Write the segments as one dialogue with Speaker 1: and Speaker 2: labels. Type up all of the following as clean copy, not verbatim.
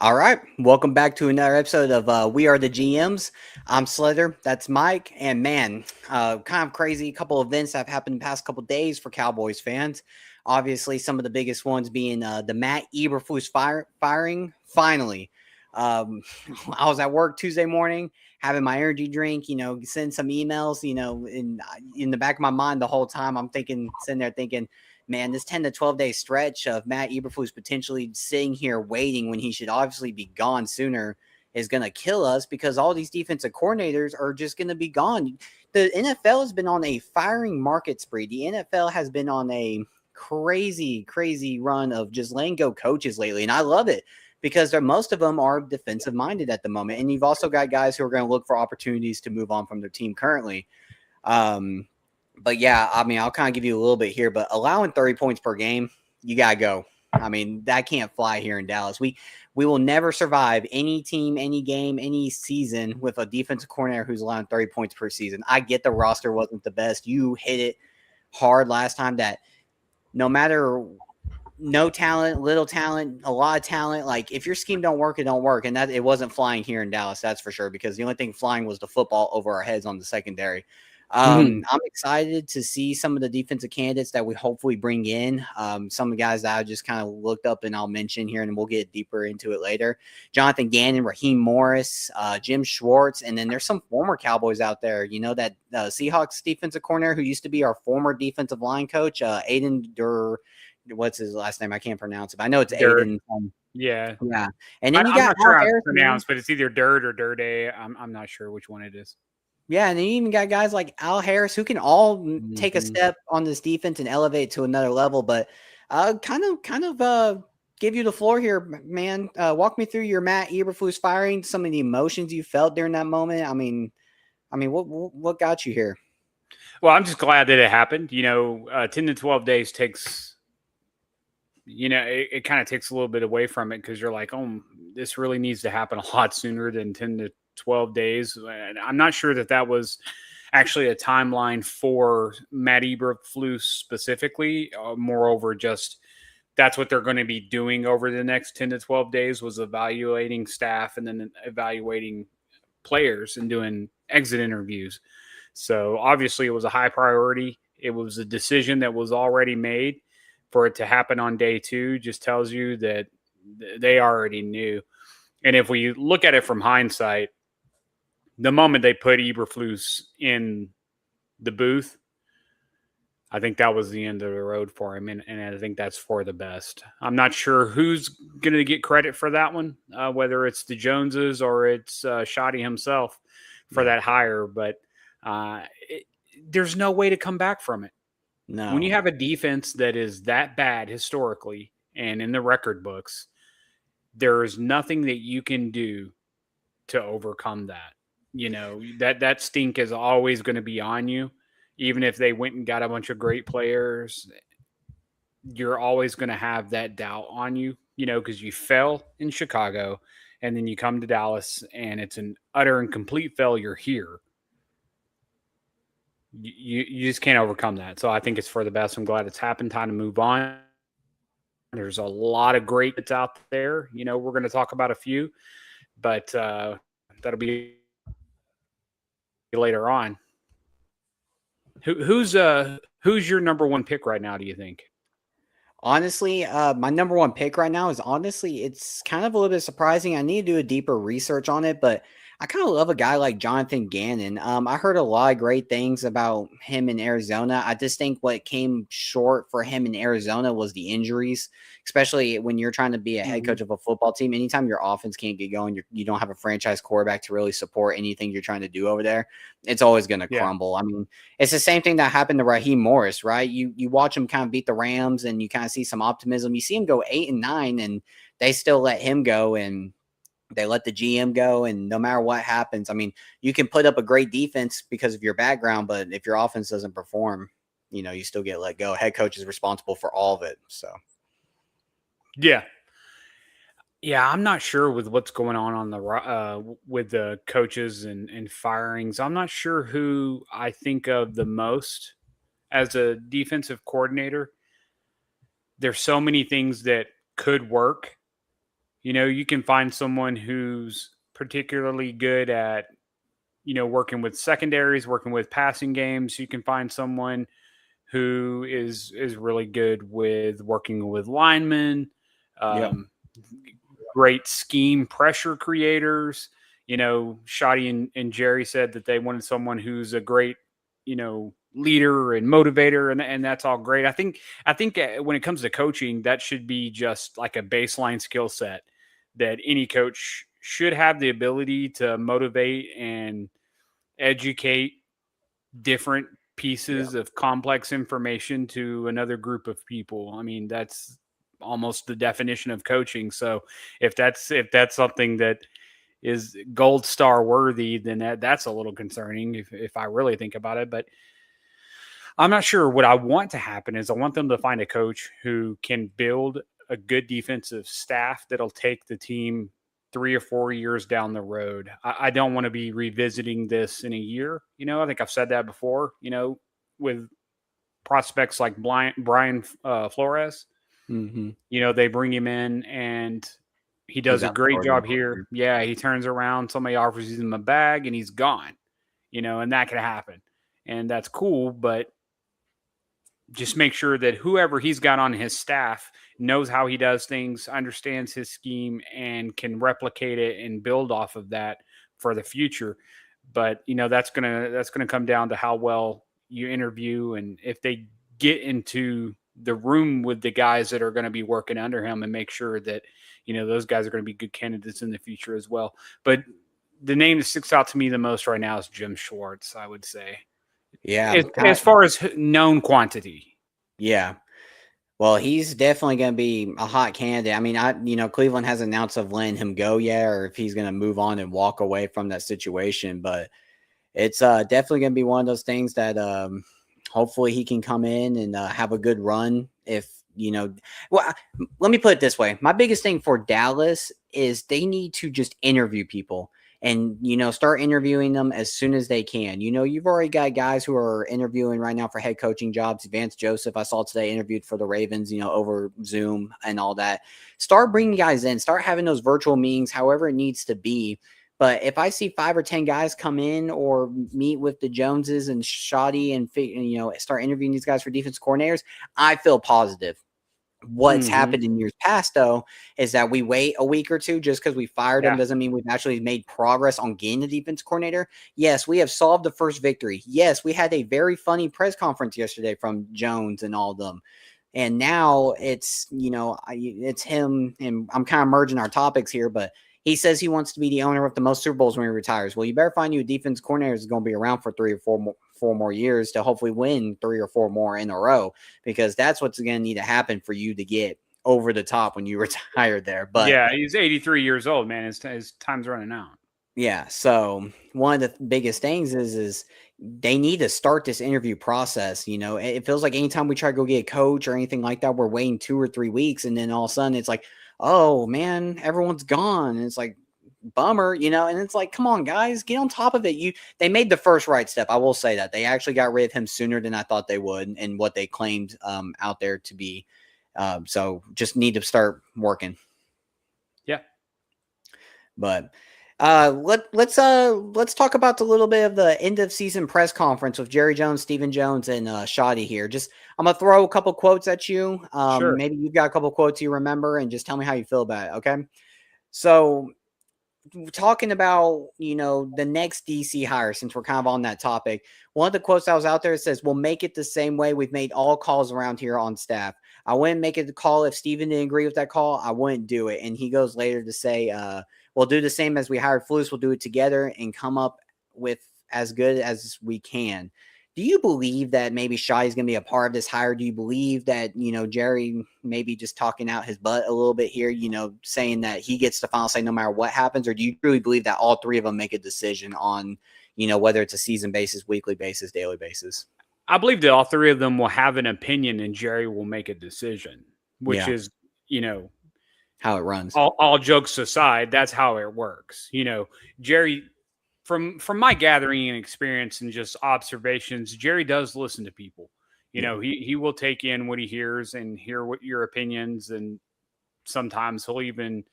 Speaker 1: All right. Welcome back to another episode of We Are the GMs. I'm Slither. That's Mike. And man, kind of crazy. A couple events that have happened the past couple days for Cowboys fans. Obviously, some of the biggest ones being the Matt Eberflus firing. Finally, um, I was at work Tuesday morning having my energy drink, send some emails, in the back of my mind the whole time, I'm sitting there thinking, man, this 10 to 12 day stretch of Matt Eberflus potentially sitting here waiting when he should obviously be gone sooner is going to kill us because all these defensive coordinators are just going to be gone. The NFL has been on a firing market spree. The NFL has been on a crazy run of just letting go coaches lately. And I love it because most of them are defensive minded at the moment. And you've also got guys who are going to look for opportunities to move on from their team currently. But yeah, I mean, I'll kind of give you a little bit here, but allowing 30 points per game, you got to go. I mean, that can't fly here in Dallas. We will never survive any team, any game, any season with a defensive coordinator who's allowing 30 points per season. I get the roster wasn't the best. You hit it hard last time that no matter no talent, little talent, a lot of talent, like if your scheme don't work, it don't work. And that it wasn't flying here in Dallas, that's for sure, because the only thing flying was the football over our heads on the secondary. I'm excited to see some of the defensive candidates that we hopefully bring in. Some of the guys that I just kind of looked up and I'll mention here, and we'll get deeper into it later. Jonathan Gannon, Raheem Morris, Jim Schwartz, and then there's some former Cowboys out there. You know that Seahawks defensive coordinator who used to be our former defensive line coach, Aiden Dur. What's his last name? I can't pronounce it. But I know it's Aiden.
Speaker 2: Yeah.
Speaker 1: And then
Speaker 2: I'm not sure how it's pronounced, but it's either Dirt or Dirty. I'm not sure which one it is.
Speaker 1: Yeah, and then you even got guys like Al Harris who can all take a step on this defense and elevate to another level. But kind of give you the floor here, man. Walk me through your Matt Eberflus firing, some of the emotions you felt during that moment. I mean, what got you here?
Speaker 2: Well, I'm just glad that it happened. 10 to 12 days takes, it kind of takes a little bit away from it because you're like, oh, this really needs to happen a lot sooner than 10 to 12 days. And I'm not sure that was actually a timeline for Matt Eberflus specifically. Moreover, just that's what they're going to be doing over the next 10 to 12 days was evaluating staff and then evaluating players and doing exit interviews. So obviously it was a high priority. It was a decision that was already made. For it to happen on day two just tells you that they already knew. And if we look at it from hindsight, the moment they put Eberflus in the booth, I think that was the end of the road for him, and I think that's for the best. I'm not sure who's going to get credit for that one, whether it's the Joneses or it's Shoddy himself for that hire, but there's no way to come back from it.
Speaker 1: No.
Speaker 2: When you have a defense that is that bad historically and in the record books, there is nothing that you can do to overcome that. That stink is always going to be on you. Even if they went and got a bunch of great players, you're always going to have that doubt on you, because you fell in Chicago and then you come to Dallas and it's an utter and complete failure here. You just can't overcome that. So I think it's for the best. I'm glad it's happened. Time to move on. There's a lot of great that's out there. We're going to talk about a few, but that'll be later on. Who's your number one pick right now, do you think?
Speaker 1: Honestly, my number one pick right now is it's kind of a little bit surprising. I need to do a deeper research on it, but I kind of love a guy like Jonathan Gannon. I heard a lot of great things about him in Arizona. I just think what came short for him in Arizona was the injuries, especially when you're trying to be a head coach of a football team. Anytime your offense can't get going, you don't have a franchise quarterback to really support anything you're trying to do over there. It's always going to crumble. I mean, it's the same thing that happened to Raheem Morris, right? You watch him kind of beat the Rams and you kind of see some optimism. You see him go 8-9 and they still let him go and they let the GM go, and no matter what happens, I mean, you can put up a great defense because of your background, but if your offense doesn't perform, you still get let go. Head coach is responsible for all of it. So,
Speaker 2: yeah, I'm not sure with what's going on the with the coaches and firings. I'm not sure who I think of the most as a defensive coordinator. There's so many things that could work You can find someone who's particularly good at, working with secondaries, working with passing games. You can find someone who is really good with working with linemen,
Speaker 1: Yep.
Speaker 2: um, great scheme pressure creators. Shoddy and Jerry said that they wanted someone who's a great, leader and motivator, and that's all great. I think when it comes to coaching, that should be just like a baseline skill set that any coach should have the ability to motivate and educate different
Speaker 1: Yeah.
Speaker 2: pieces of complex information to another group of people. I mean, that's almost the definition of coaching. So if that's something that is gold star worthy, then that's a little concerning if I really think about it. But I'm not sure. What I want to happen is I want them to find a coach who can build a good defensive staff that'll take the team 3 or 4 years down the road. I don't want to be revisiting this in a year. I think I've said that before, with prospects like Brian Flores.
Speaker 1: Hmm.
Speaker 2: They bring him in and he
Speaker 1: He's
Speaker 2: does a
Speaker 1: out the
Speaker 2: great
Speaker 1: door again.
Speaker 2: job here. Yeah, he turns around, somebody offers him a bag and he's gone, and that can happen. And that's cool, but just make sure that whoever he's got on his staff knows how he does things, understands his scheme, and can replicate it and build off of that for the future. But that's gonna come down to how well you interview and if they get into the room with the guys that are going to be working under him and make sure that those guys are going to be good candidates in the future as well. But the name that sticks out to me the most right now is Jim Schwartz, I would say.
Speaker 1: Yeah.
Speaker 2: As far as known quantity.
Speaker 1: Yeah. Well, he's definitely going to be a hot candidate. I mean, Cleveland hasn't announced of letting him go yet, or if he's going to move on and walk away from that situation. But it's definitely going to be one of those things that hopefully he can come in and have a good run. Well, let me put it this way: my biggest thing for Dallas is they need to just interview people. And, start interviewing them as soon as they can. You've already got guys who are interviewing right now for head coaching jobs. Vance Joseph, I saw today, interviewed for the Ravens, over Zoom and all that. Start bringing guys in. Start having those virtual meetings, however it needs to be. But if I see 5 or 10 guys come in or meet with the Joneses and Shoddy and start interviewing these guys for defense coordinators, I feel positive. What's happened in years past, though, is that we wait a week or two just because we fired him doesn't mean we've actually made progress on getting the defense coordinator. Yes, we have solved the first victory. Yes, we had a very funny press conference yesterday from Jones and all of them. And now it's, it's him, and I'm kind of merging our topics here, but he says he wants to be the owner of the most Super Bowls when he retires. Well, you better find you a defense coordinator who's going to be around for 4 more years to hopefully win 3 or 4 more in a row, because that's what's going to need to happen for you to get over the top when you retire there. But
Speaker 2: yeah, he's 83 years old, man. His time's running out.
Speaker 1: yeah, so one of the biggest things is they need to start this interview process. It feels like anytime we try to go get a coach or anything like that, we're waiting 2 or 3 weeks, and then all of a sudden it's like, oh man, everyone's gone. And it's like, bummer, and it's like, come on, guys, get on top of it. They made the first right step. I will say that they actually got rid of him sooner than I thought they would, and what they claimed out there to be. So just need to start working.
Speaker 2: Yeah.
Speaker 1: But let's talk about a little bit of the end of season press conference with Jerry Jones, Stephen Jones, and Shoddy here. Just I'm gonna throw a couple quotes at you.
Speaker 2: Sure.
Speaker 1: Maybe you've got a couple quotes you remember, and just tell me how you feel about it. Okay. So talking about, the next DC hire, since we're kind of on that topic, one of the quotes that was out there says, we'll make it the same way we've made all calls around here on staff. I wouldn't make it the call if Steven didn't agree with that call. I wouldn't do it. And he goes later to say, we'll do the same as we hired Flus. We'll do it together and come up with as good as we can. Do you believe that maybe Shy is going to be a part of this hire? Do you believe that, Jerry maybe just talking out his butt a little bit here, saying that he gets the final say no matter what happens? Or do you really believe that all 3 of them make a decision on, whether it's a season basis, weekly basis, daily basis?
Speaker 2: I believe that all 3 of them will have an opinion and Jerry will make a decision, which is,
Speaker 1: how it runs.
Speaker 2: All jokes aside, that's how it works. Jerry, from my gathering and experience and just observations, Jerry does listen to people. He will take in what he hears and hear what your opinions, and sometimes he'll even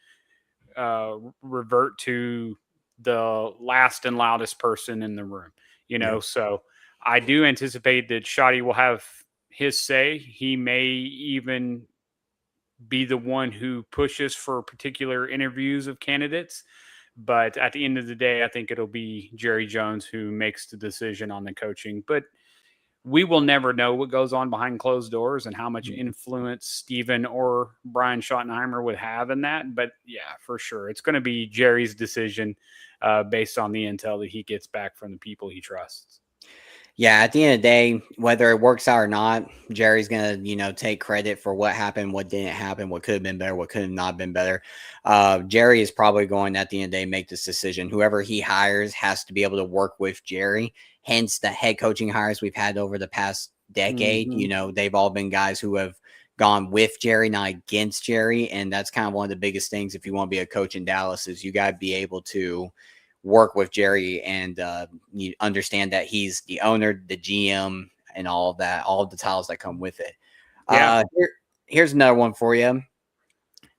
Speaker 2: revert to the last and loudest person in the room,
Speaker 1: Yeah.
Speaker 2: So I do anticipate that Shoddy will have his say. He may even be the one who pushes for particular interviews of candidates. But at the end of the day, I think it'll be Jerry Jones who makes the decision on the coaching. But we will never know what goes on behind closed doors and how much influence Steven or Brian Schottenheimer would have in that. But yeah, for sure. It's going to be Jerry's decision based on the intel that he gets back from the people he trusts.
Speaker 1: Yeah, at the end of the day, whether it works out or not, Jerry's gonna, take credit for what happened, what didn't happen, what could have been better, what could have not been better. Jerry is probably going at the end of the day make this decision. Whoever he hires has to be able to work with Jerry. Hence, the head coaching hires we've had over the past decade.
Speaker 2: Mm-hmm.
Speaker 1: They've all been guys who have gone with Jerry, not against Jerry, and that's kind of one of the biggest things if you want to be a coach in Dallas is you got to be able to work with Jerry and you understand that he's the owner, the GM, and all of that, all of the titles that come with it.
Speaker 2: Yeah.
Speaker 1: Here's another one for you.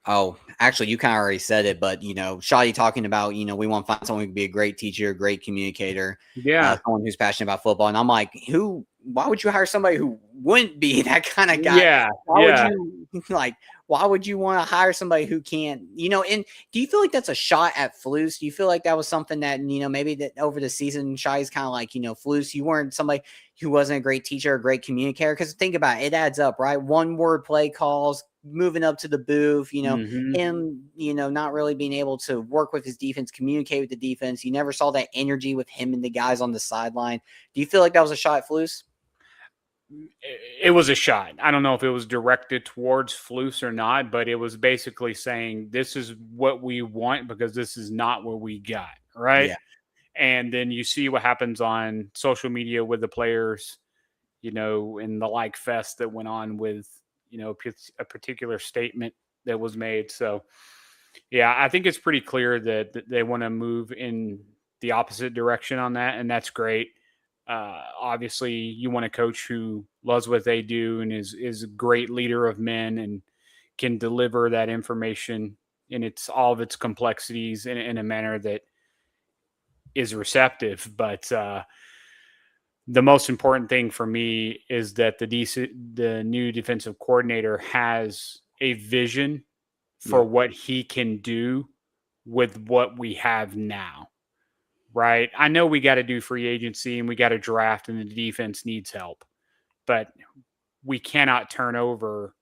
Speaker 1: Oh, actually, you kind of already said it, but Shadi talking about we want to find someone who can be a great teacher, a great communicator,
Speaker 2: Yeah.
Speaker 1: someone who's passionate about football. And I'm like, who? Why would you hire somebody who wouldn't be that kind of guy?
Speaker 2: Yeah.
Speaker 1: Why
Speaker 2: Yeah.
Speaker 1: would you like? Why would you want to hire somebody who can't? And do you feel like that's a shot at Flus? Do you feel like that was something that maybe that over the season, Shai's kind of like Flus, you weren't somebody who wasn't a great teacher, a great communicator? Because think about it, it adds up, right? One word play calls, moving up to the booth,
Speaker 2: Mm-hmm.
Speaker 1: him, not really being able to work with his defense, communicate with the defense. You never saw that energy with him and the guys on the sideline. Do you feel like that was a shot at Flus?
Speaker 2: It was a shot. I don't know if it was directed towards Flus or not, but it was basically saying this is what we want because this is not what we got, right?
Speaker 1: Yeah.
Speaker 2: And then you see what happens on social media with the players, in the like fest that went on with, a particular statement that was made. So, yeah, I think it's pretty clear that they want to move in the opposite direction on that, and that's great. Obviously, you want a coach who loves what they do and is a great leader of men and can deliver that information in all of its complexities in a manner that is receptive. But the most important thing for me is that the new defensive coordinator has a vision for
Speaker 1: Yeah.
Speaker 2: what he can do with what we have now. Right. I know we got to do free agency and we got to draft and the defense needs help, but we cannot turn over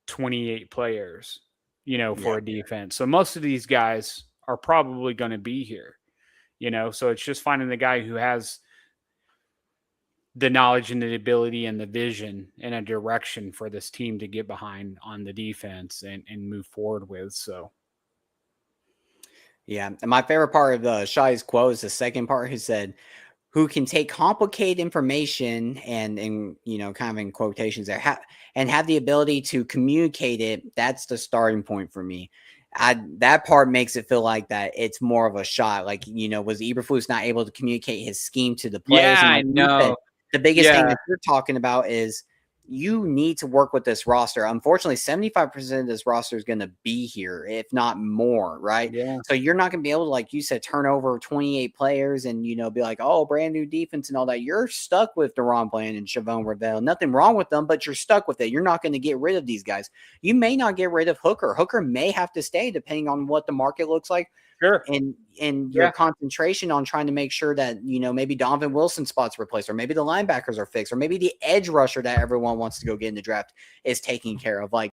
Speaker 2: 28 players, for a defense. So most of these guys are probably going to be here, so it's just finding the guy who has the knowledge and the ability and the vision and a direction for this team to get behind on the defense and move forward with. So
Speaker 1: Yeah. And my favorite part of Shai's quote is the second part. He said, who can take complicated information and kind of in quotations there, and have the ability to communicate it. That's the starting point for me. That part makes it feel like that it's more of a shot. Like, was Eberflus not able to communicate his scheme to the players?
Speaker 2: yeah,
Speaker 1: And
Speaker 2: I
Speaker 1: like you said,
Speaker 2: know.
Speaker 1: the biggest thing
Speaker 2: Yeah.
Speaker 1: that you're talking about is you need to work with this roster. Unfortunately, 75% of this roster is going to be here, if not more, right?
Speaker 2: Yeah.
Speaker 1: So you're not going to be able to, like you said, turn over 28 players and, be like, oh, brand new defense and all that. You're stuck with Deron Bland and Chavon Ravel. Nothing wrong with them, but you're stuck with it. You're not going to get rid of these guys. You may not get rid of Hooker. Hooker may have to stay depending on what the market looks like.
Speaker 2: Sure.
Speaker 1: And your concentration on trying to make sure that, maybe Donovan Wilson spots replaced, or maybe the linebackers are fixed, or maybe the edge rusher that everyone wants to go get in the draft is taken care of. Like,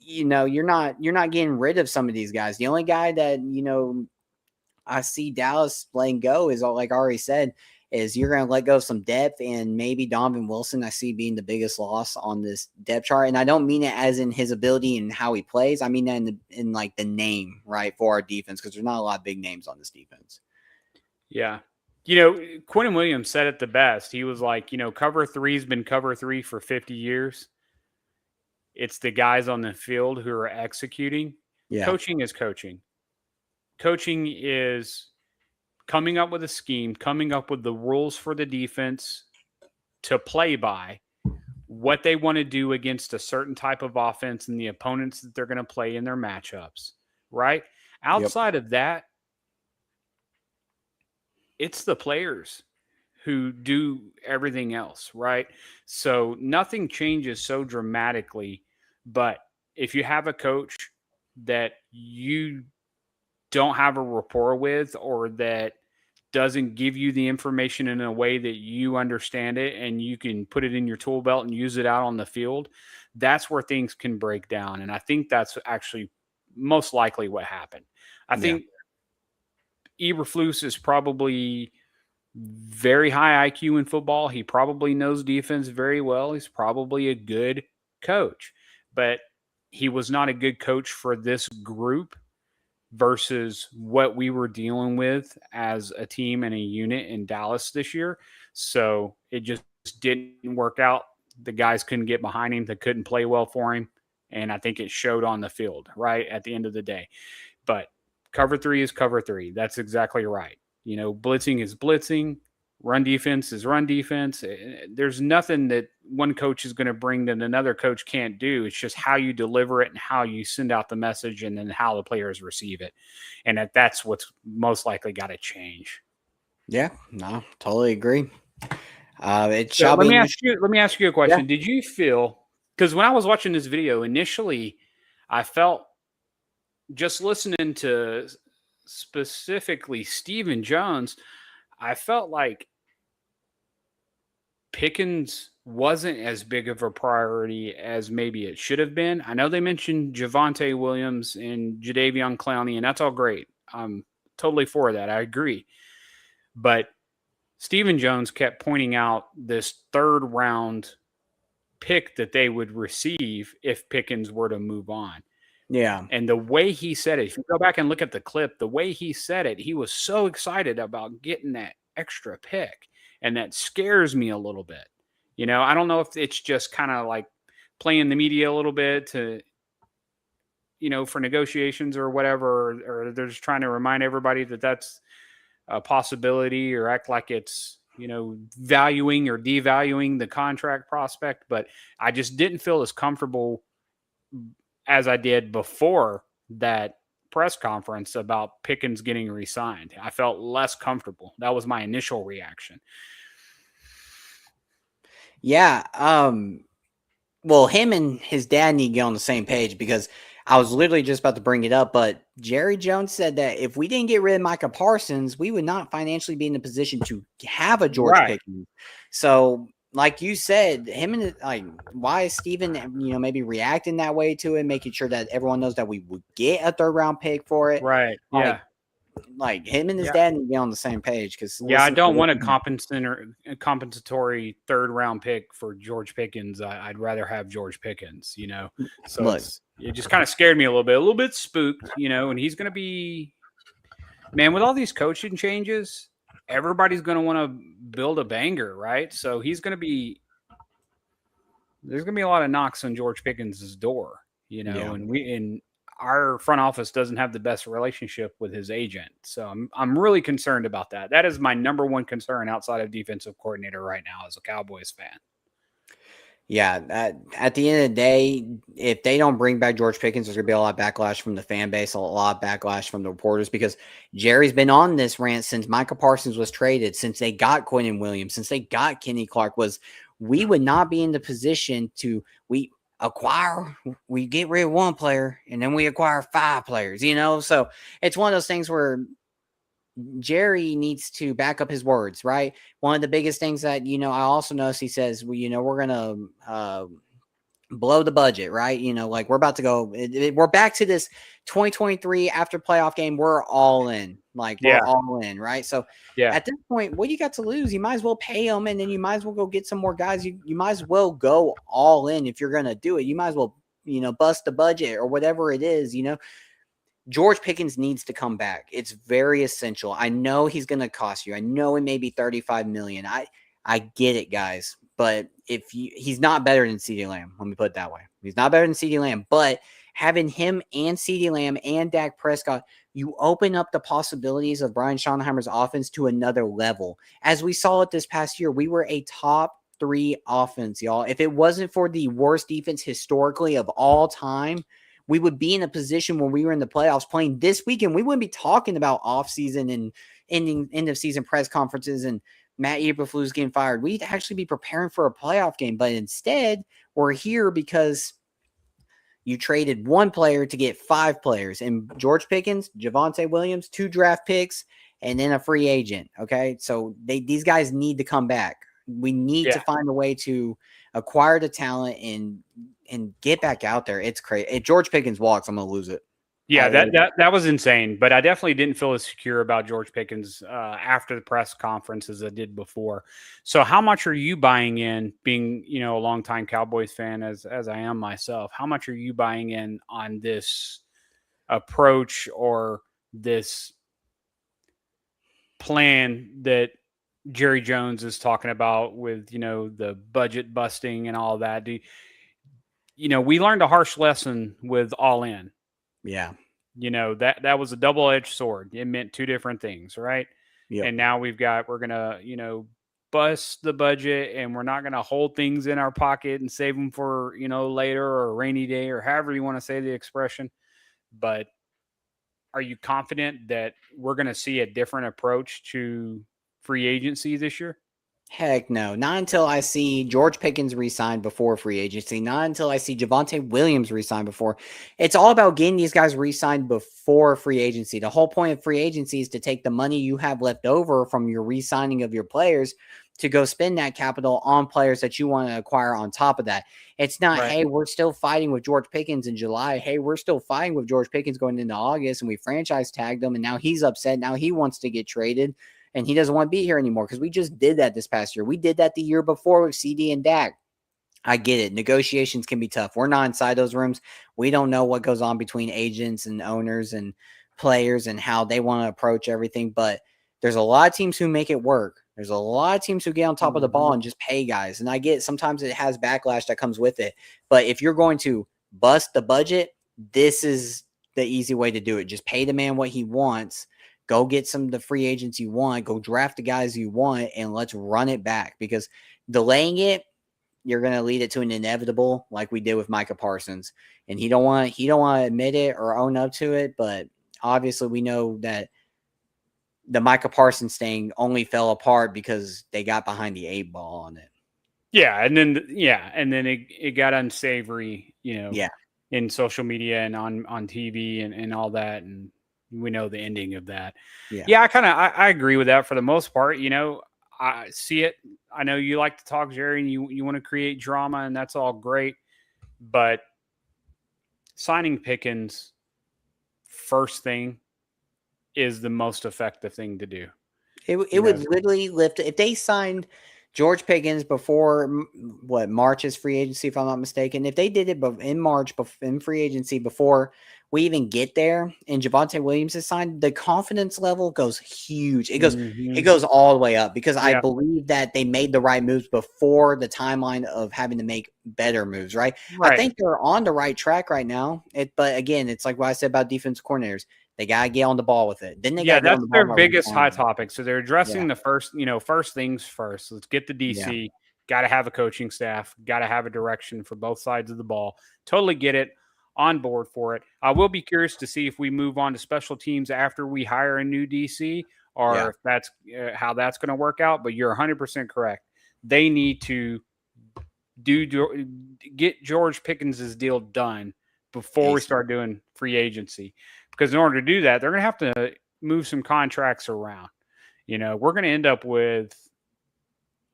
Speaker 1: you're not getting rid of some of these guys. The only guy that, I see Dallas letting go is, like I already said, is you're going to let go of some depth, and maybe Donovan Wilson I see being the biggest loss on this depth chart. And I don't mean it as in his ability and how he plays. I mean that in like the name, right, for our defense, because there's not a lot of big names on this defense.
Speaker 2: Yeah. Quentin Williams said it the best. He was like, cover three's been cover three for 50 years. It's the guys on the field who are executing.
Speaker 1: Yeah.
Speaker 2: Coaching is coaching. Coaching is coming up with a scheme, coming up with the rules for the defense to play by, what they want to do against a certain type of offense and the opponents that they're going to play in their matchups, right?
Speaker 1: Yep.
Speaker 2: Outside of that, it's the players who do everything else, right? So nothing changes so dramatically. But if you have a coach that you don't have a rapport with, or that doesn't give you the information in a way that you understand it and you can put it in your tool belt and use it out on the field, that's where things can break down. And I think that's actually most likely what happened. I
Speaker 1: Yeah.
Speaker 2: think Eberflus is probably very high IQ in football. He probably knows defense very well. He's probably a good coach, but he was not a good coach for this group versus what we were dealing with as a team and a unit in Dallas this year. So it just didn't work out. The guys couldn't get behind him. They couldn't play well for him. And I think it showed on the field, right, at the end of the day. But cover three is cover three. That's exactly right. Blitzing is blitzing. Run defense is run defense. There's nothing that one coach is going to bring that another coach can't do. It's just how you deliver it and how you send out the message, and then how the players receive it. And that's what's most likely got to change.
Speaker 1: Yeah. No, totally agree. It
Speaker 2: So
Speaker 1: shall
Speaker 2: let
Speaker 1: be.
Speaker 2: me ask you a question. Did you feel, because when I was watching this video initially, I felt, just listening to specifically Stephen Jones, I felt like Pickens wasn't as big of a priority as maybe it should have been. I know they mentioned Javonte Williams and Jadeveon Clowney, and that's all great. I'm totally for that. I agree. But Stephen Jones kept pointing out this third round pick that they would receive if Pickens were to move on.
Speaker 1: Yeah.
Speaker 2: And the way he said it, if you go back and look at the clip, the way he said it, he was so excited about getting that extra pick. And that scares me a little bit. I don't know if it's just kind of like playing the media a little bit to, for negotiations or whatever, or they're just trying to remind everybody that that's a possibility, or act like it's, valuing or devaluing the contract prospect. But I just didn't feel as comfortable as I did before that press conference about Pickens getting re-signed. I felt less comfortable. That was my initial reaction.
Speaker 1: Yeah. Well, him and his dad need to get on the same page, because I was literally just about to bring it up, but Jerry Jones said that if we didn't get rid of Micah Parsons, we would not financially be in a position to have a George Pickens. So, like you said, why is Steven, maybe reacting that way to it, making sure that everyone knows that we would get a third round pick for it.
Speaker 2: Right. Yeah.
Speaker 1: Like him and his dad need to be on the same page. Because
Speaker 2: I don't want a compensatory third round pick for George Pickens. I'd rather have George Pickens, So
Speaker 1: Look,
Speaker 2: it just kind of scared me a little bit spooked, and he's going to be, man, with all these coaching changes, everybody's going to want to build a banger, right? So there's going to be a lot of knocks on George Pickens' door, and our front office doesn't have the best relationship with his agent. So I'm really concerned about that. That is my number one concern outside of defensive coordinator right now as a Cowboys fan.
Speaker 1: Yeah, at the end of the day, if they don't bring back George Pickens, there's going to be a lot of backlash from the fan base, a lot of backlash from the reporters, because Jerry's been on this rant since Micah Parsons was traded, since they got Quinnen Williams, since they got Kenny Clark, was we would not be in the position to we get rid of one player and then we acquire 5 players, So it's one of those things where Jerry needs to back up his words, right? One of the biggest things that, I also notice he says, well, we're going to blow the budget, right? Like we're about to go, we're back to this 2023 after playoff game. We're all in, we're all in, right? So at this point, what do you got to lose? You might as well pay them, and then you might as well go get some more guys. You might as well go all in if you're going to do it. You might as well, bust the budget or whatever it is, George Pickens needs to come back. It's very essential. I know he's going to cost you. I know it may be $35 million. I get it, guys. But he's not better than CeeDee Lamb. Let me put it that way. He's not better than CeeDee Lamb. But having him and CeeDee Lamb and Dak Prescott, you open up the possibilities of Brian Schottenheimer's offense to another level. As we saw it this past year, we were a top 3 offense, y'all. If it wasn't for the worst defense historically of all time, we would be in a position when we were in the playoffs playing this weekend. We wouldn't be talking about offseason and end of season press conferences and Matt Eberflus getting fired. We'd actually be preparing for a playoff game. But instead, we're here because you traded one player to get 5 players, and George Pickens, Javonte Williams, 2 draft picks, and then a free agent. Okay, so these guys need to come back. We need to find a way to acquire the talent and get back out there. It's crazy. If George Pickens walks, I'm gonna lose it.
Speaker 2: Yeah, that was insane. But I definitely didn't feel as secure about George Pickens after the press conference as I did before. So how much are you buying in, being, you know, a longtime Cowboys fan as I am myself? How much are you buying in on this approach or this plan that Jerry Jones is talking about with, you know, the budget busting and all that? You know, we learned a harsh lesson with All In.
Speaker 1: Yeah.
Speaker 2: You know, that was a double-edged sword. It meant 2 different things, right?
Speaker 1: Yep.
Speaker 2: And now we're going to, you know, bust the budget, and we're not going to hold things in our pocket and save them for, you know, later or a rainy day or however you want to say the expression. But are you confident that we're going to see a different approach to free agency this year?
Speaker 1: Heck no. Not until I see George Pickens re-signed before free agency. Not until I see Javonte Williams re-signed before. It's all about getting these guys re-signed before free agency. The whole point of free agency is to take the money you have left over from your re-signing of your players to go spend that capital on players that you want to acquire on top of that. It's not,
Speaker 2: Right.
Speaker 1: Hey, we're still fighting with George Pickens in July. Hey, we're still fighting with George Pickens going into August, and we franchise tagged him, and now he's upset. Now he wants to get traded. And he doesn't want to be here anymore because we just did that this past year. We did that the year before with CD and Dak. I get it. Negotiations can be tough. We're not inside those rooms. We don't know what goes on between agents and owners and players and how they want to approach everything. But there's a lot of teams who make it work. There's a lot of teams who get on top of the ball and just pay guys. And I get it. Sometimes it has backlash that comes with it. But if you're going to bust the budget, this is the easy way to do it. Just pay the man what he wants. Go get some of the free agents you want. Go draft the guys you want, and let's run it back. Because delaying it, you're going to lead it to an inevitable, like we did with Micah Parsons. And he don't want to admit it or own up to it. But obviously, we know that the Micah Parsons thing only fell apart because they got behind the 8 ball on it.
Speaker 2: Yeah, and then it got unsavory, you know.
Speaker 1: Yeah.
Speaker 2: In social media and on TV and all that, and we know the ending of that. Yeah, I agree with that for the most part. You know, I see it. I know you like to talk, Jerry, and you want to create drama, and that's all great. But signing Pickens first thing is the most effective thing to do.
Speaker 1: It would literally lift. If they signed George Pickens before March's free agency, if I'm not mistaken, if they did it in March in free agency before we even get there, and Javonte Williams is signed, the confidence level goes huge. It goes all the way up because I believe that they made the right moves before the timeline of having to make better moves. Right. I think they're on the right track right now. But again, it's like what I said about defensive coordinators. They gotta get on the ball with it. Then they
Speaker 2: that's their biggest hot topic. So they're addressing the first things first. Let's get the DC. Yeah. Got to have a coaching staff. Got to have a direction for both sides of the ball. Totally get it. On board for it. I will be curious to see if we move on to special teams after we hire a new DC, or if that's how that's going to work out. But you're 100% correct. They need to get George Pickens' deal done before we start doing free agency. Because in order to do that, they're going to have to move some contracts around. You know, we're going to end up with,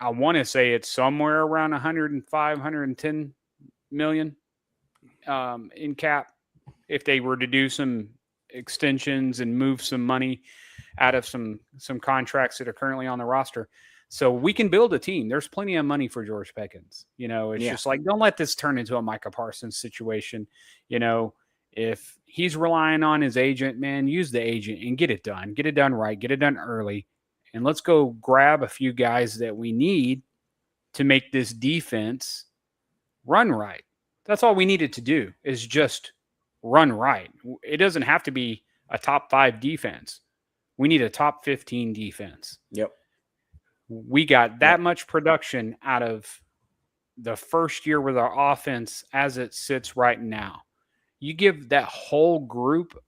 Speaker 2: I want to say it's somewhere around 105, 110 million in cap if they were to do some extensions and move some money out of some contracts that are currently on the roster. So we can build a team. There's plenty of money for George Pickens. You know, it's just like, don't let this turn into a Micah Parsons situation. You know, if he's relying on his agent, man, use the agent and get it done. Get it done right. Get it done early. And let's go grab a few guys that we need to make this defense run right. That's all we needed to do is just run right. It doesn't have to be a top 5 defense. We need a top 15 defense.
Speaker 1: Yep.
Speaker 2: We got that much production out of the first year with our offense as it sits right now. you give that whole group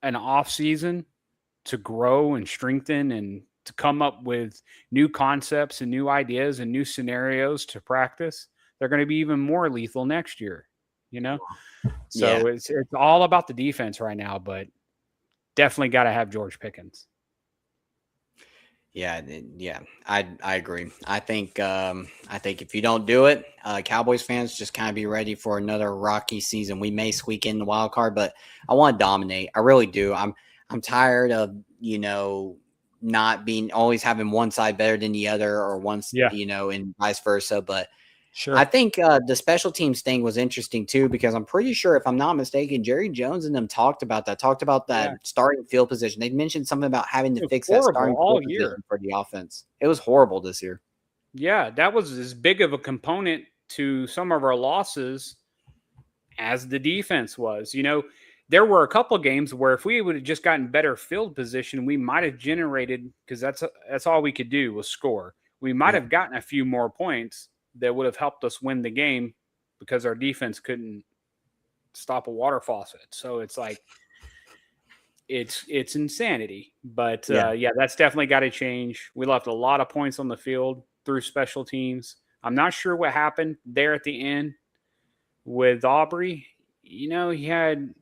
Speaker 2: an off season to grow and strengthen and to come up with new concepts and new ideas and new scenarios to practice, they're going to be even more lethal next year, you know?
Speaker 1: Yeah.
Speaker 2: So it's all about the defense right now, but definitely got to have George Pickens.
Speaker 1: Yeah, I agree. I think if you don't do it, Cowboys fans just kind of be ready for another rocky season. We may squeak in the wild card, but I want to dominate. I really do. I'm tired of not being always having one side better than the other, or
Speaker 2: Yeah,
Speaker 1: and vice versa. But
Speaker 2: sure.
Speaker 1: I think the special teams thing was interesting too, because I'm pretty sure, if I'm not mistaken, Jerry Jones and them talked about
Speaker 2: Yeah.
Speaker 1: that starting field position. They mentioned something about having to
Speaker 2: It was
Speaker 1: fix that
Speaker 2: horrible
Speaker 1: starting
Speaker 2: all
Speaker 1: field
Speaker 2: year.
Speaker 1: position for the offense. It was horrible this year.
Speaker 2: Yeah, that was as big of a component to some of our losses as the defense was. There were a couple games where if we would have just gotten better field position, we might have generated, because that's all we could do was score. We might
Speaker 1: Yeah.
Speaker 2: have gotten a few more points that would have helped us win the game because our defense couldn't stop a water faucet. So it's like it's insanity. But
Speaker 1: Yeah.
Speaker 2: yeah, that's definitely got to change. We left a lot of points on the field through special teams. I'm not sure what happened there at the end with Aubrey. He had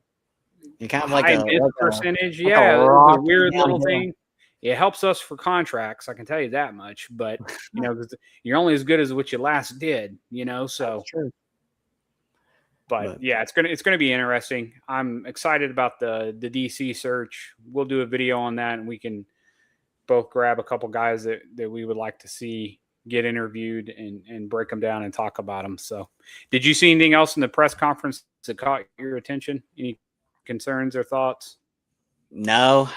Speaker 1: You kind
Speaker 2: a
Speaker 1: of like
Speaker 2: high
Speaker 1: a
Speaker 2: miss percentage.
Speaker 1: like a
Speaker 2: Yeah, it was a
Speaker 1: rocky
Speaker 2: weird little
Speaker 1: downhill.
Speaker 2: thing. It helps us for contracts, I can tell you that much. But 'cause you're only as good as what you last did.
Speaker 1: That's
Speaker 2: So.
Speaker 1: true.
Speaker 2: But
Speaker 1: But
Speaker 2: yeah, it's gonna be interesting. I'm excited about the DC search. We'll do a video on that, and we can both grab a couple guys that we would like to see get interviewed and break them down and talk about them. So, did you see anything else in the press conference that caught your attention? Any concerns or thoughts?
Speaker 1: no,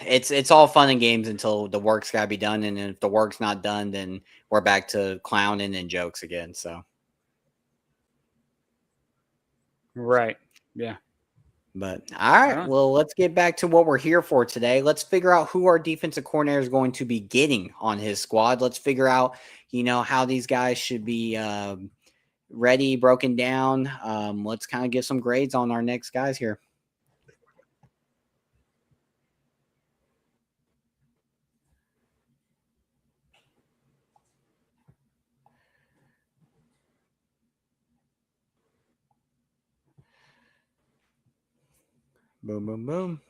Speaker 1: it's all fun and games until the work's got to be done, and if the work's not done, then we're back to clowning and jokes again. So.
Speaker 2: Right. Yeah.
Speaker 1: But all right,
Speaker 2: Huh?
Speaker 1: well, let's get back to what we're here for today. Let's figure out who our defensive coordinator is going to be getting on his squad. Let's figure out, how these guys should be ready, broken down. Let's kind of give some grades on our next guys here. Boom, boom, boom.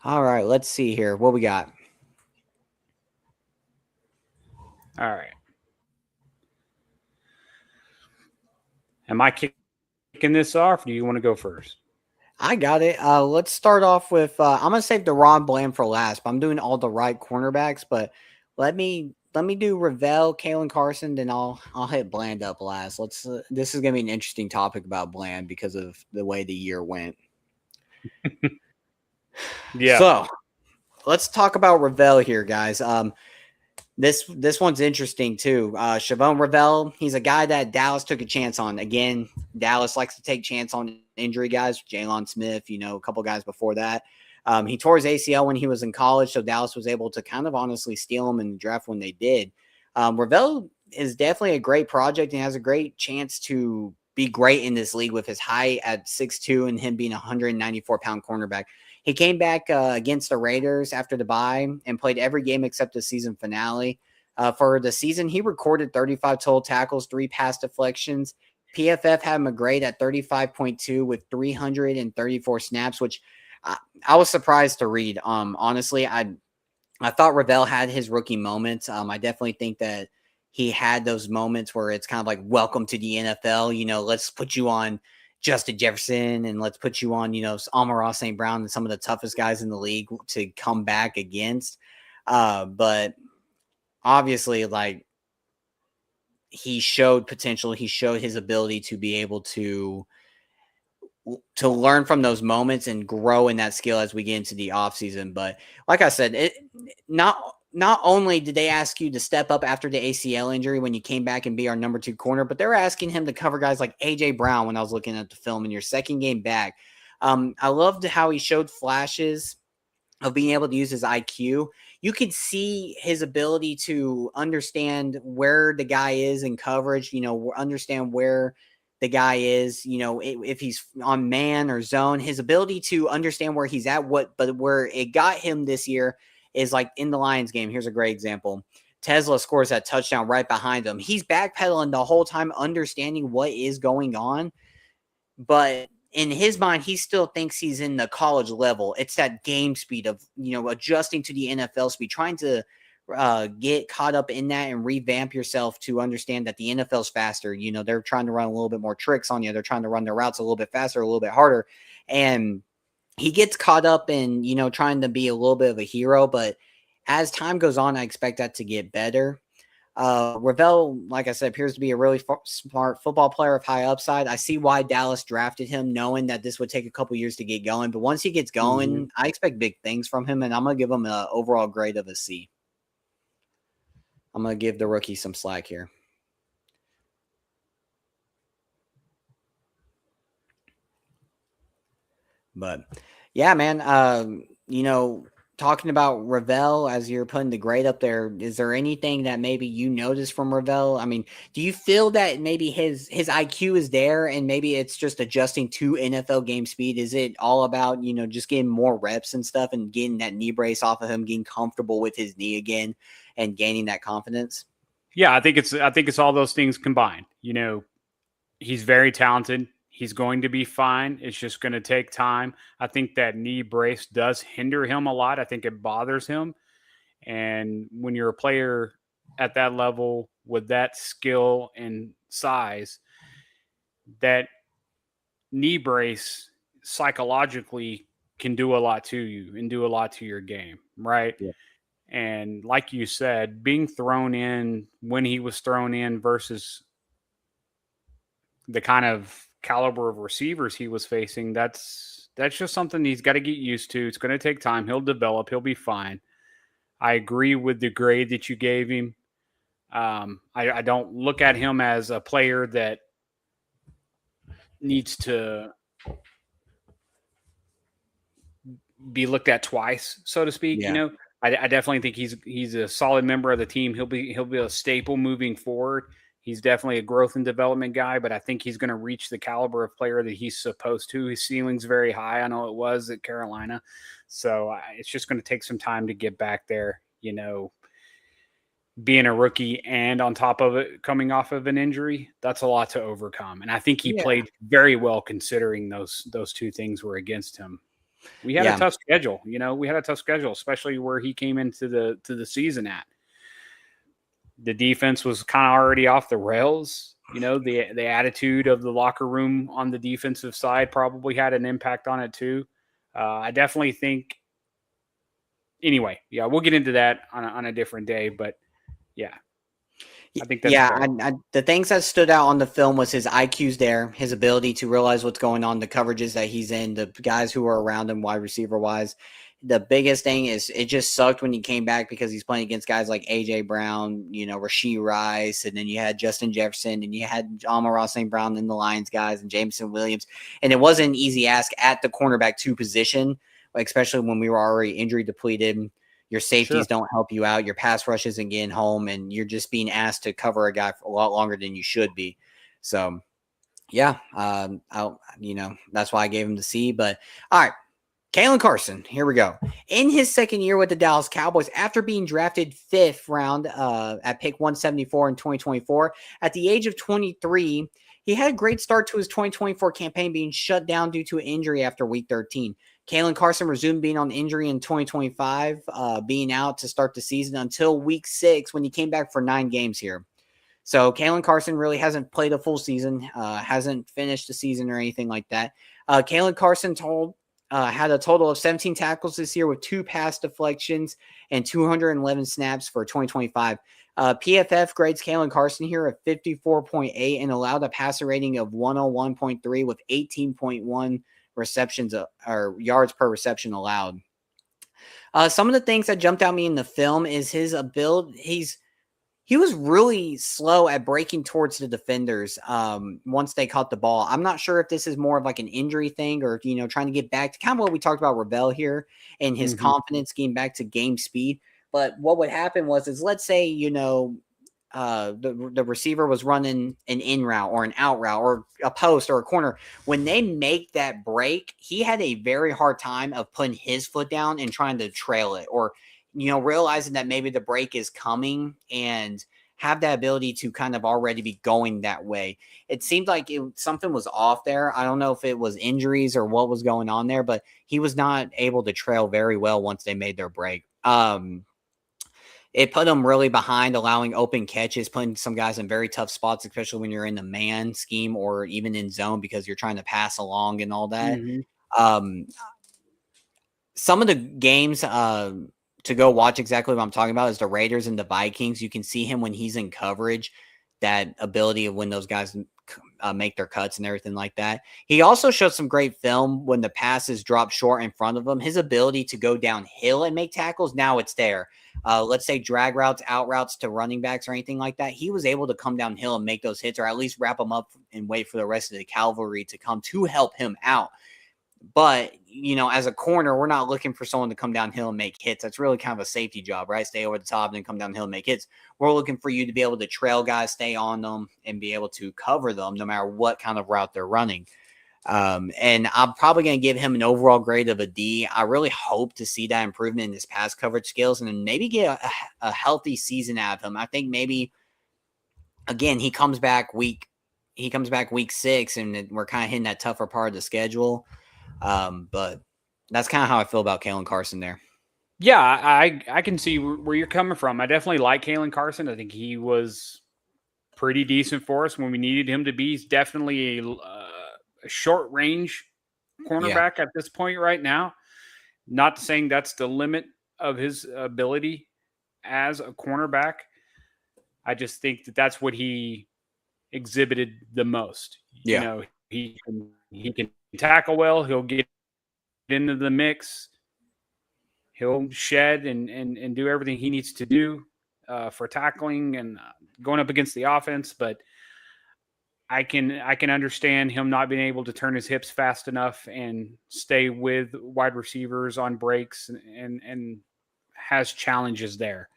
Speaker 1: All right, let's see here. What we got?
Speaker 2: All right. Am I kicking this off? Or do you want to go first?
Speaker 1: I got it. Let's start off with. I'm gonna save the Ron Bland for last. But I'm doing all the right cornerbacks, but let me do Ravel, Kalen Carson, then I'll hit Bland up last. Let's. This is gonna be an interesting topic about Bland because of the way the year went.
Speaker 2: Yeah.
Speaker 1: So let's talk about Ravel here, guys. This one's interesting too. Chavon Ravel, he's a guy that Dallas took a chance on. Again, Dallas likes to take chance on injury guys. Jalen Smith, a couple guys before that. He tore his ACL when he was in college, so Dallas was able to kind of honestly steal him in the draft when they did. Ravel is definitely a great project and has a great chance to be great in this league with his height at 6'2" and him being a 194-pound cornerback. He came back against the Raiders after the bye and played every game except the season finale. For the season, he recorded 35 total tackles, 3 pass deflections. PFF had him a grade at 35.2 with 334 snaps, which I was surprised to read. Honestly, I thought Ravel had his rookie moments. I definitely think that he had those moments where it's kind of like, welcome to the NFL. Let's put you on Justin Jefferson and let's put you on, Amon-Ra St. Brown and some of the toughest guys in the league to come back against. But obviously, like, he showed potential. He showed his ability to be able to learn from those moments and grow in that skill as we get into the offseason. But like I said, it not only did they ask you to step up after the ACL injury when you came back and be our number 2 corner, but they were asking him to cover guys like AJ Brown when I was looking at the film in your second game back. I loved how he showed flashes of being able to use his IQ. You could see his ability to understand where the guy is in coverage, understand where the guy is, if he's on man or zone, his ability to understand where he's at, but where it got him this year is like in the Lions game. Here's a great example. Tesla scores that touchdown right behind him. He's backpedaling the whole time, understanding what is going on. But in his mind, he still thinks he's in the college level. It's that game speed of, adjusting to the NFL speed, trying to get caught up in that and revamp yourself to understand that the NFL's faster. They're trying to run a little bit more tricks on you. They're trying to run their routes a little bit faster, a little bit harder. And he gets caught up in, trying to be a little bit of a hero. But as time goes on, I expect that to get better. Ravel, like I said, appears to be a really smart football player of high upside. I see why Dallas drafted him, knowing that this would take a couple years to get going. But once he gets going, I expect big things from him, and I'm going to give him an overall grade of a C. I'm going to give the rookie some slack here. But, yeah, man, talking about Ravel as you're putting the grade up there, is there anything that maybe you noticed from Ravel? I mean, do you feel that maybe his IQ is there and maybe it's just adjusting to NFL game speed? Is it all about, just getting more reps and stuff and getting that knee brace off of him, getting comfortable with his knee again and gaining that confidence?
Speaker 2: Yeah, I think it's all those things combined. He's very talented. He's going to be fine. It's just going to take time. I think that knee brace does hinder him a lot. I think it bothers him. And when you're a player at that level with that skill and size, that knee brace psychologically can do a lot to you and do a lot to your game, right?
Speaker 1: Yeah.
Speaker 2: And like you said, being thrown in when he was thrown in versus the kind of caliber of receivers he was facing, that's just something he's got to get used to. It's going to take time. He'll develop. He'll be fine. I agree with the grade that you gave him. I don't look at him as a player that needs to be looked at twice, so to speak.
Speaker 1: Yeah.
Speaker 2: I definitely think he's a solid member of the team. He'll be a staple moving forward. He's definitely a growth and development guy, but I think he's going to reach the caliber of player that he's supposed to. His ceiling's very high. I know it was at Carolina. So it's just going to take some time to get back there, being a rookie and on top of it, coming off of an injury, that's a lot to overcome. And I think he played very well considering those two things were against him. We had a tough schedule, especially where he came into the season at. The defense was kind of already off the rails. The attitude of the locker room on the defensive side probably had an impact on it too. I definitely think. Anyway, yeah, we'll get into that on a different day. But yeah, I think that's
Speaker 1: the things that stood out on the film was his IQ's there, his ability to realize what's going on, the coverages that he's in, the guys who are around him, wide receiver wise. The biggest thing is it just sucked when he came back because he's playing against guys like A.J. Brown, Rashee Rice, and then you had Justin Jefferson, and you had Amon-Ra St. Brown and the Lions guys, and Jameson Williams. And it wasn't an easy ask at the cornerback 2 position, especially when we were already injury depleted. Your safeties don't help you out. Your pass rush isn't getting home, and you're just being asked to cover a guy for a lot longer than you should be. So, yeah, that's why I gave him the C. But, all right. Kalen Carson, here we go. In his second year with the Dallas Cowboys, after being drafted 5th round at pick 174 in 2024, at the age of 23, he had a great start to his 2024 campaign, being shut down due to an injury after week 13. Kalen Carson resumed being on injury in 2025, being out to start the season until week 6 when he came back for 9 games here. So Kalen Carson really hasn't played a full season, hasn't finished the season or anything like that. Kalen Carson had a total of 17 tackles this year with 2 pass deflections and 211 snaps for 2025. PFF grades Kalen Carson here at 54.8 and allowed a passer rating of 101.3 with 18.1 receptions or yards per reception allowed. Some of the things that jumped out me in the film is his ability. He was really slow at breaking towards the defenders once they caught the ball. I'm not sure if this is more of like an injury thing or, trying to get back to kind of what we talked about Ravel here and his confidence getting back to game speed. But what would happen was let's say, the receiver was running an in route or an out route or a post or a corner, when they make that break, he had a very hard time of putting his foot down and trying to trail it, or realizing that maybe the break is coming and have that ability to kind of already be going that way. It seemed like something was off there. I don't know if it was injuries or what was going on there, but he was not able to trail very well once they made their break. It put them really behind, allowing open catches, putting some guys in very tough spots, especially when you're in the man scheme or even in zone because you're trying to pass along and all that. Some of the games to go watch exactly what I'm talking about is the Raiders and the Vikings. You can see him when he's in coverage, that ability of when those guys make their cuts and everything like that. He also showed some great film when the passes drop short in front of him. His ability to go downhill and make tackles, now it's there. Let's say drag routes, out routes to running backs or anything like that. He was able to come downhill and make those hits, or at least wrap them up and wait for the rest of the cavalry to come to help him out. But, as a corner, we're not looking for someone to come downhill and make hits. That's really kind of a safety job, right? Stay over the top and then come downhill and make hits. We're looking for you to be able to trail guys, stay on them, and be able to cover them no matter what kind of route they're running. And I'm probably going to give him an overall grade of a D. I really hope to see that improvement in his pass coverage skills and then maybe get a healthy season out of him. I think maybe, again, he comes back week 6, and we're kind of hitting that tougher part of the schedule. But that's kind of how I feel about Kalen Carson there.
Speaker 2: Yeah, I can see where you're coming from. I definitely like Kalen Carson. I think he was pretty decent for us when we needed him to be. He's definitely a short range cornerback at this point right now. Not saying that's the limit of his ability as a cornerback. I just think that's what he exhibited the most.
Speaker 1: Yeah.
Speaker 2: He can tackle well. He'll get into the mix. He'll shed and do everything he needs to do for tackling and going up against the offense. But I can understand him not being able to turn his hips fast enough and stay with wide receivers on breaks and has challenges there.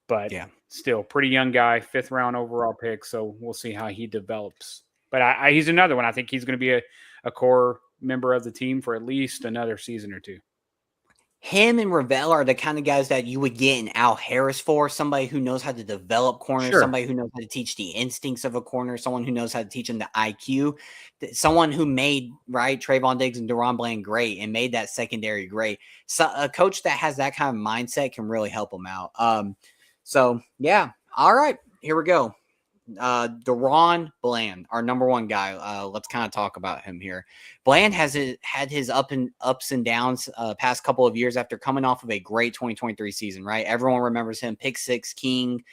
Speaker 2: But still, pretty young guy, 5th round overall pick. So we'll see how he develops. But he's another one. I think he's going to be a core member of the team for at least another season or two.
Speaker 1: Him and Ravel are the kind of guys that you would get an Al Harris for, somebody who knows how to develop corners, somebody who knows how to teach the instincts of a corner, someone who knows how to teach them the IQ, someone who made, Trevon Diggs and Deron Bland great and made that secondary great. So a coach that has that kind of mindset can really help them out. So, yeah. All right, here we go. Deron Bland, our number one guy. Let's kind of talk about him here. Bland has had his ups and downs past couple of years after coming off of a great 2023 season, right? Everyone remembers him, pick 6 king.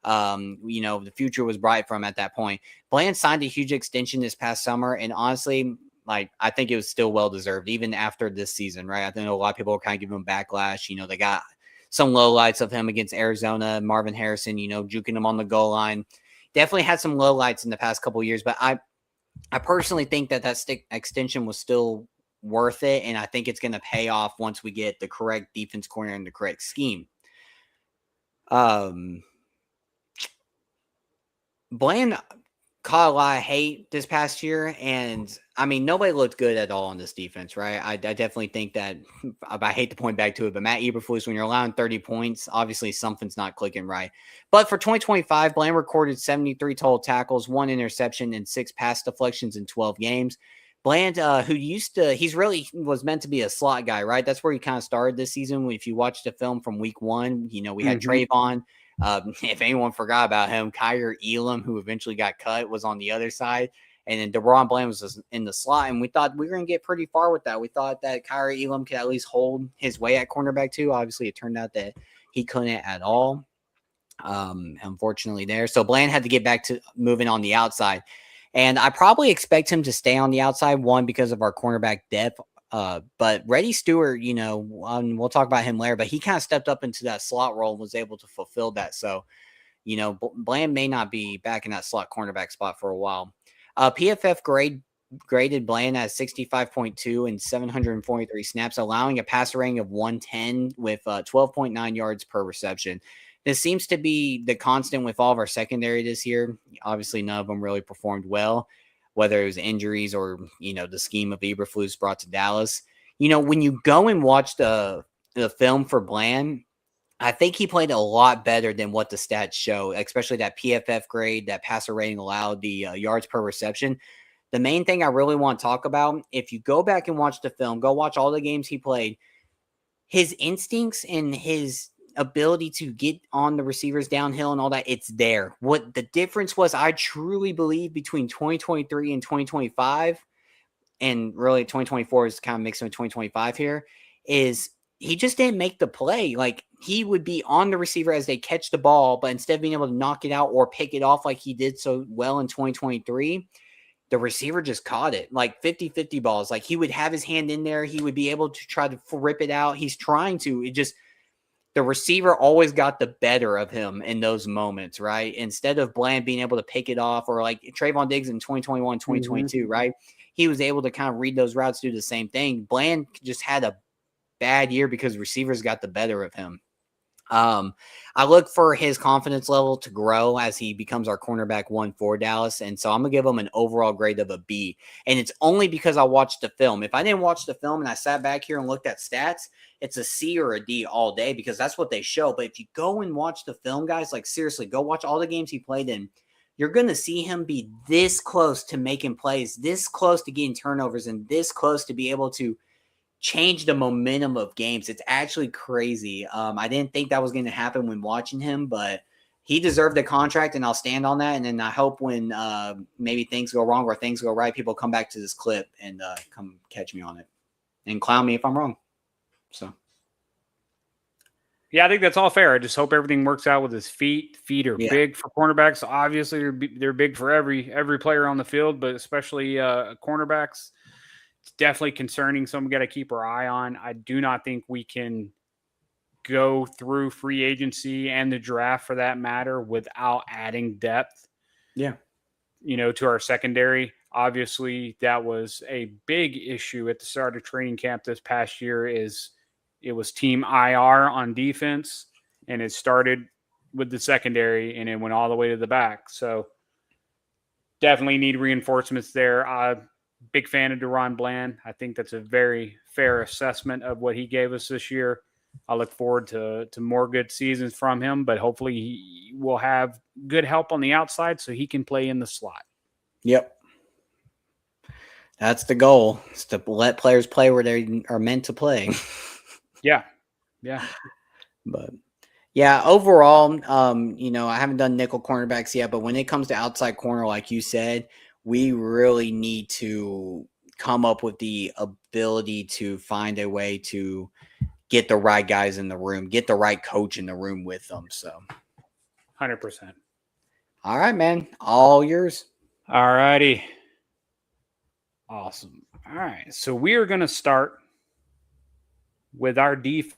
Speaker 1: The future was bright for him at that point. Bland signed a huge extension this past summer, and honestly, I think it was still well deserved, even after this season, right? I think a lot of people are kind of giving him backlash. They got some lowlights of him against Arizona, Marvin Harrison, juking him on the goal line. Definitely had some lowlights in the past couple of years, but I personally think that stick extension was still worth it, and I think it's going to pay off once we get the correct defense corner and the correct scheme. Bland caught a lot of hate this past year, and nobody looked good at all on this defense, right? I definitely think that, I hate to point back to it, but Matt Eberflus, when you're allowing 30 points, obviously something's not clicking right. But for 2025, Bland recorded 73 total tackles, 1 interception, and 6 pass deflections in 12 games. Bland, he's really was meant to be a slot guy, right? That's where he kind of started this season. If you watch the film from week 1, we had Trevon. If anyone forgot about him, Kyer Elam, who eventually got cut, was on the other side. And then Deron Bland was in the slot. And we thought we were going to get pretty far with that. We thought that Kyer Elam could at least hold his way at cornerback too. Obviously, it turned out that he couldn't at all. Unfortunately there. So Bland had to get back to moving on the outside. And I probably expect him to stay on the outside, one, because of our cornerback depth. But Reddy Stewart, we'll talk about him later, but he kind of stepped up into that slot role and was able to fulfill that. So, Bland may not be back in that slot cornerback spot for a while. PFF grade graded Bland at 65.2 and 743 snaps, allowing a passer rating of 110 with 12.9 yards per reception. This seems to be the constant with all of our secondary this year. Obviously, none of them really performed well, whether it was injuries or, the scheme of Eberflus brought to Dallas. When you go and watch the film for Bland, I think he played a lot better than what the stats show, especially that PFF grade, that passer rating allowed, the yards per reception. The main thing I really want to talk about, if you go back and watch the film, go watch all the games he played, his instincts and his ability to get on the receivers downhill and all that, it's there. What the difference was, I truly believe, between 2023 and 2025, and really 2024 is kind of mixing with 2025 here, is he just didn't make the play. Like, he would be on the receiver as they catch the ball, but instead of being able to knock it out or pick it off like he did so well in 2023, the receiver just caught it. Like 50-50 balls. Like, he would have his hand in there. He would be able to try to rip it out. He's trying to. It just, the receiver always got the better of him in those moments, right? Instead of Bland being able to pick it off, or like Trevon Diggs in 2021, 2022, right? He was able to kind of read those routes, do the same thing. Bland just had a bad year because receivers got the better of him. I look for his confidence level to grow as he becomes our cornerback 1 for Dallas. And so I'm going to give him an overall grade of a B. And it's only because I watched the film. If I didn't watch the film and I sat back here and looked at stats, it's a C or a D all day because that's what they show. But if you go and watch the film, guys, like seriously, go watch all the games he played in. You're going to see him be this close to making plays, this close to getting turnovers, and this close to be able to change the momentum of games. It's actually crazy. I didn't think that was going to happen when watching him, but he deserved a contract, and I'll stand on that. And then I hope when maybe things go wrong or things go right, people come back to this clip and come catch me on it and clown me if I'm wrong. So.
Speaker 2: Yeah, I think that's all fair. I just hope everything works out with his feet. Feet are
Speaker 1: Yeah.
Speaker 2: big for cornerbacks. Obviously, they're big for every player on the field, but especially cornerbacks. It's definitely concerning. Something we got to keep our eye on. I do not think we can go through free agency and the draft, for that matter, without adding depth.
Speaker 1: Yeah.
Speaker 2: To our secondary. Obviously, that was a big issue at the start of training camp this past year. It was team IR on defense, and it started with the secondary, and it went all the way to the back. So definitely need reinforcements there. Big fan of DaRon Bland. I think that's a very fair assessment of what he gave us this year. I look forward to more good seasons from him, but hopefully he will have good help on the outside so he can play in the slot.
Speaker 1: Yep. That's the goal, is to let players play where they are meant to play.
Speaker 2: Yeah.
Speaker 1: But yeah, overall, I haven't done nickel cornerbacks yet, but when it comes to outside corner, like you said, we really need to come up with the ability to find a way to get the right guys in the room, get the right coach in the room with them. So
Speaker 2: 100%.
Speaker 1: All right, man. All yours.
Speaker 2: All righty. Awesome. All right. So we are going to start with our defense.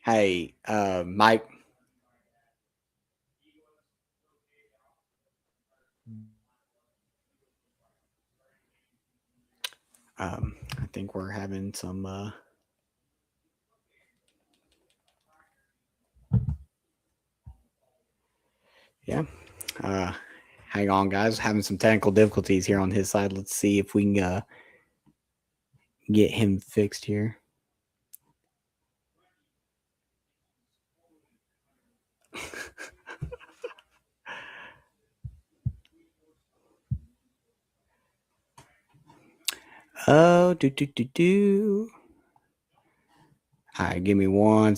Speaker 1: Hey, Mike. I think we're having some yeah. Hang on, guys. Having some technical difficulties here on his side. Let's see if we can get him fixed here. Oh, do. All right, give me one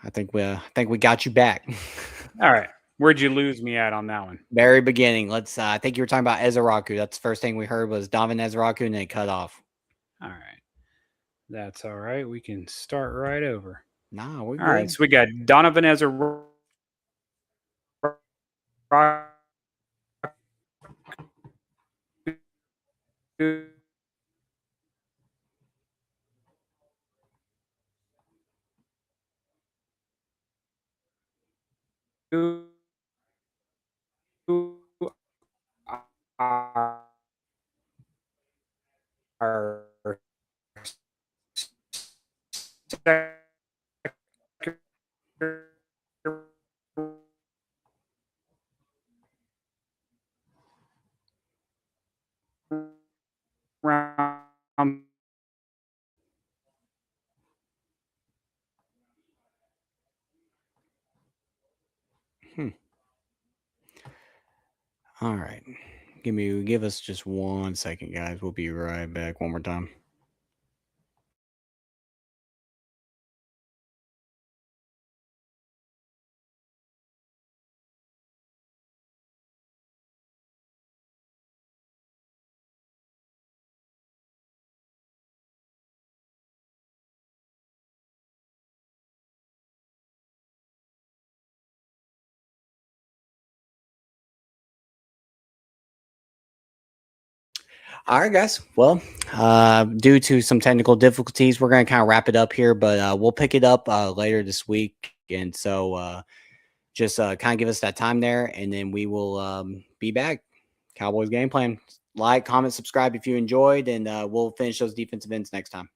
Speaker 1: I think we got you back.
Speaker 2: All right. Where'd you lose me at on that one?
Speaker 1: Very beginning. Let's. I think you were talking about Ezraku. That's the first thing we heard was Donovan Ezraku, and then it cut off.
Speaker 2: All right. That's all right. We can start right over.
Speaker 1: Nah, we're
Speaker 2: All right.
Speaker 1: good.
Speaker 2: So we got Donovan Ezraku. Our round.
Speaker 1: All right. Give us just 1 second, guys. We'll be right back one more time. All right, guys. Well, due to some technical difficulties, we're going to kind of wrap it up here, but we'll pick it up later this week. And so just kind of give us that time there, and then we will be back. Cowboys game plan. Like, comment, subscribe if you enjoyed, and we'll finish those defensive ends next time.